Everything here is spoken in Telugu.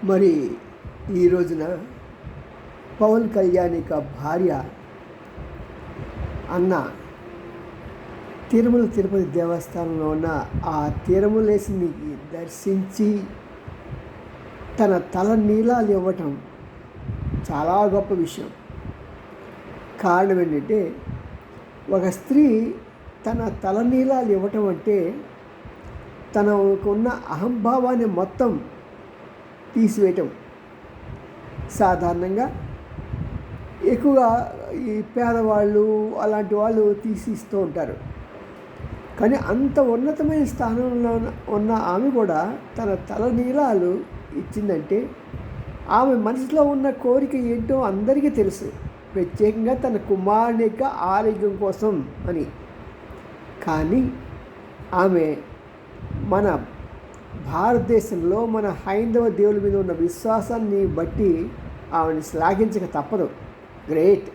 మరి ఈ రోజున పవన్ కళ్యాణ్ యొక్క భార్య అన్న తిరుమల తిరుపతి దేవస్థానంలో ఉన్న ఆ తిరుమలేసిని దర్శించి తన తల నీలాలు ఇవ్వటం చాలా గొప్ప విషయం. కారణం ఏంటంటే, ఒక స్త్రీ తన తలనీలాలు ఇవ్వటం అంటే తనకున్న అహంభావాన్ని మొత్తం తీసివేయటం. సాధారణంగా ఎక్కువగా ఈ పేదవాళ్ళు అలాంటి వాళ్ళు తీసి ఇస్తూ ఉంటారు. కానీ అంత ఉన్నతమైన స్థానంలో ఉన్న ఆమె కూడా తన తలనీలాలు ఇచ్చిందంటే ఆమె మనసులో ఉన్న కోరిక ఏంటో అందరికీ తెలుసు. ప్రత్యేకంగా తన కుమారుని యొక్క ఆరోగ్యం కోసం అని. కానీ ఆమె మన భారతదేశంలో మన హైందవ దేవుల మీద ఉన్న విశ్వాసాన్ని బట్టి ఆమెను శ్లాఘించక తప్పదు. గ్రేట్.